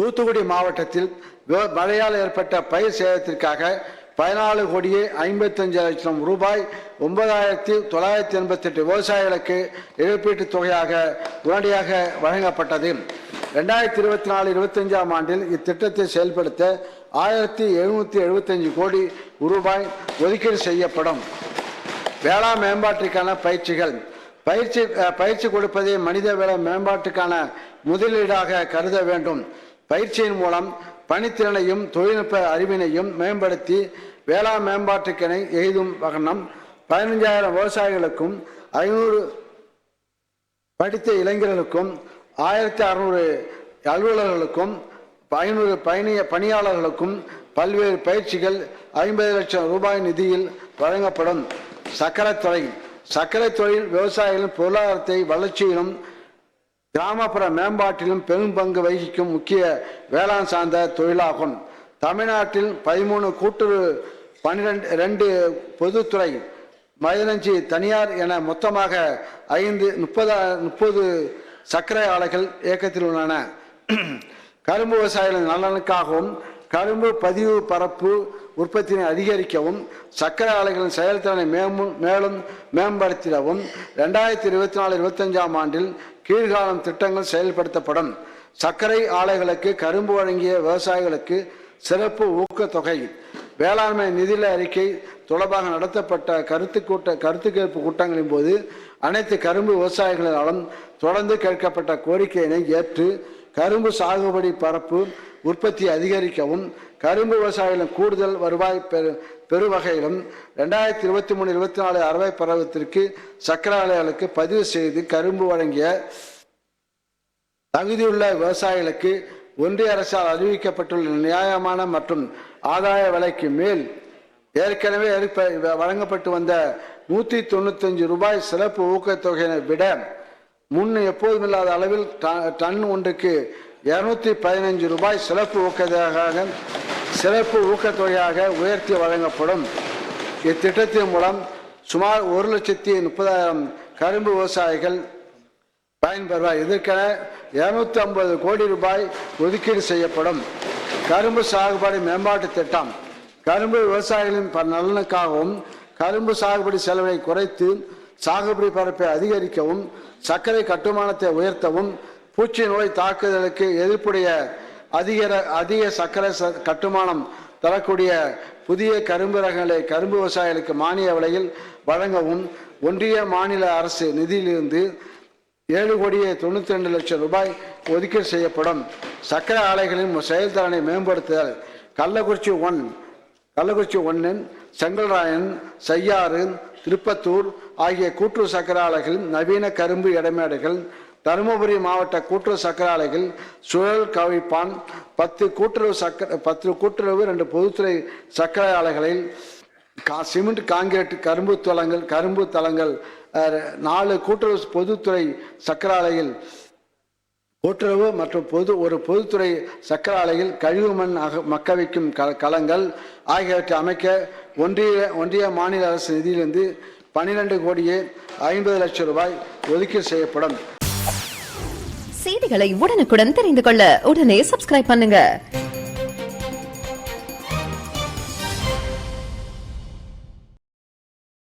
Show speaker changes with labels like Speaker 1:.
Speaker 1: தூத்துக்குடி மாவட்டத்தில் மழையால் ஏற்பட்ட பயிர் சேதத்திற்காக 14,55,00,000 ரூபாய் 9,988 விவசாயிகளுக்கு இழப்பீட்டுத் தொகையாக உடனடியாக வழங்கப்பட்டது. 2024-25 ஆண்டில் இத்திட்டத்தை செயல்படுத்த 1,775 கோடி ரூபாய் ஒதுக்கீடு செய்யப்படும். வேளாண் மேம்பாட்டிற்கான பயிற்சிகள். பயிற்சி கொடுப்பதை மனிதவள மேம்பாட்டுக்கான முதலீடாக கருத வேண்டும். பயிற்சியின் மூலம் பணித்திறனையும் தொழில்நுட்ப அறிவினையும் மேம்படுத்தி வேளாண் மேம்பாட்டுக்கென எய்தும் வண்ணம் 15,000 விவசாயிகளுக்கும் 500 படித்த இளைஞர்களுக்கும் 1,600 அலுவலர்களுக்கும் 500 பணியாளர்களுக்கும் பல்வேறு பயிற்சிகள் 50 லட்சம் ரூபாய் நிதியில் வழங்கப்படும். சர்க்கரை தொழில் விவசாயிகளின் பொருளாதாரத்தை வளர்ச்சியிலும் கிராமப்புற மேம்பாட்டிலும் பெரும் பங்கு வகிக்கும் முக்கிய வேளாண் சார்ந்த தொழிலாகும். தமிழ்நாட்டில் 13 கூட்டுறவு, 12 பொதுத்துறை, 15 தனியார் என மொத்தமாக 30 சர்க்கரை ஆலைகள் இயக்கத்தில் உள்ளன. கரும்பு விவசாயிகளின் நலனுக்காகவும் கரும்பு பதிவு பரப்பு உற்பத்தியை அதிகரிக்கவும் சர்க்கரை ஆலைகளின் செயல்திறனை மேலும் மேம்படுத்திடவும் 2024-25 ஆண்டில் கீழ்காணும் திட்டங்கள் செயல்படுத்தப்படும். சர்க்கரை ஆலைகளுக்கு கரும்பு வழங்கிய விவசாயிகளுக்கு சிறப்பு ஊக்கத்தொகை. வேளாண்மை நிதிநிலை அறிக்கை தொடர்பாக நடத்தப்பட்ட கருத்து கேட்பு கூட்டங்களின் போது அனைத்து கரும்பு விவசாயிகளாலும் தொடர்ந்து கேட்கப்பட்ட கோரிக்கையினை ஏற்று கரும்பு சாகுபடி பரப்பு உற்பத்தி அதிகரிக்கவும் கரும்பு விவசாயிகளின் கூடுதல் வருவாய் பெறுவகையிலும் 2023-24 அறுவை பருவத்திற்கு சர்க்கரை ஆலைகளுக்கு பதிவு செய்து கரும்பு வழங்கிய தகுதியுள்ள விவசாயிகளுக்கு ஒன்றிய அரசால் அறிவிக்கப்பட்டுள்ள நியாயமான மற்றும் ஆதாய விலைக்கு மேல் ஏற்கனவே வழங்கப்பட்டு வந்த 195 ரூபாய் சிறப்பு ஊக்கத்தொகையினை விட முன் எப்போதுமில்லாத அளவில் டன் ஒன்றுக்கு 215 ரூபாய் சிறப்பு ஊக்கத்தொகையாக உயர்த்தி வழங்கப்படும். இத்திட்டத்தின் மூலம் சுமார் 1,30,000 கரும்பு விவசாயிகள் பயன்பெறுவார். இதற்கென 250 கோடி ரூபாய் ஒதுக்கீடு செய்யப்படும். கரும்பு சாகுபடி மேம்பாட்டு திட்டம். கரும்பு விவசாயிகளின் நலனுக்காகவும் கரும்பு சாகுபடி செலவை குறைத்து சாகுபடி பரப்பை அதிகரிக்கவும் சர்க்கரை கட்டுமானத்தை உயர்த்தவும் பூச்சி நோய் தாக்குதலுக்கு எதிர்ப்புடைய அதிக சர்க்கரை கட்டுமானம் தரக்கூடிய புதிய கரும்பு ரகங்களை கரும்பு விவசாயிகளுக்கு மானிய விலையில் வழங்கவும் ஒன்றிய மாநில அரசு நிதியிலிருந்து 7,92,00,000 ரூபாய் ஒதுக்கீடு செய்யப்படும். சர்க்கரை ஆலைகளின் செயல்திறனை மேம்படுத்துதல். கள்ளக்குறிச்சி 1, செங்கல்ராயன், செய்யாறு, திருப்பத்தூர் ஆகிய கூட்டுறவு சர்க்கரை ஆலைகளில் நவீன கரும்பு இடமேடைகள். தருமபுரி மாவட்ட கூட்டுறவு சர்க்கரை ஆலைகள் சுழல் கவிப்பான் 10 கூட்டுறவு 2 பொதுத்துறை சர்க்கரை ஆலைகளில் சிமெண்ட் காங்கிரீட் கரும்பு தளங்கள் 4 கூட்டுறவு பொதுத்துறை சர்க்கரை ஆலையில் கூட்டுறவு மற்றும் ஒரு பொதுத்துறை சர்க்கரை ஆலையில் கழிவு மண் மக்க வைக்கும் களங்கள் ஆகியவற்றை அமைக்க ஒன்றிய மாநில அரசு நிதியிலிருந்து 12,50,00,000 ரூபாய் ஒதுக்கீடு செய்யப்படும்.
Speaker 2: செய்திகளை உடனுக்குடன் தெரிந்து கொள்ள உடனே சப்ஸ்கிரைப் பண்ணுங்க.